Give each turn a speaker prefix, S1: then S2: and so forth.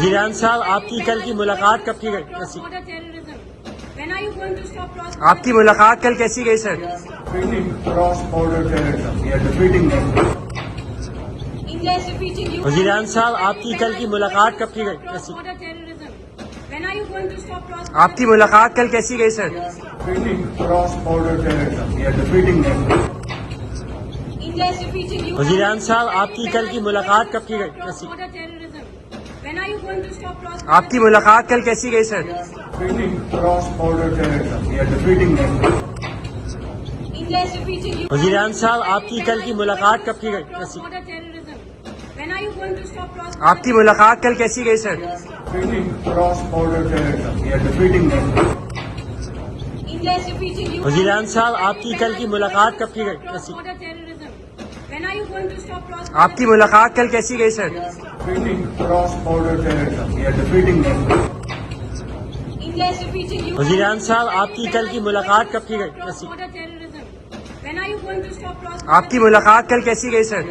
S1: वज़ीर-ए-आज़म साहब, आपकी कल की मुलाकात कब की गई? आपकी मुलाकात कल कैसी गई सर? वज़ीर-ए-आज़म साहब, आपकी कल की मुलाकात कब की गई? आपकी मुलाकात कल कैसी गई सर? वज़ीर-ए-आज़म साहब, आपकी कल की मुलाकात कब की गई? आपकी मुलाकात कल कैसी गई सर? वज़ीर-ए-आज़म साहब, आपकी कल की मुलाकात कब की गई? आपकी मुलाकात कल कैसी गई सर? वज़ीर-ए-आज़म साहब, आपकी कल की मुलाकात कब की गई? आपकी मुलाकात कल कैसी गई सर? वज़ीर-ए-आज़म साहब, आपकी कल की मुलाकात कब की गई? आपकी मुलाकात कल कैसी गई सर?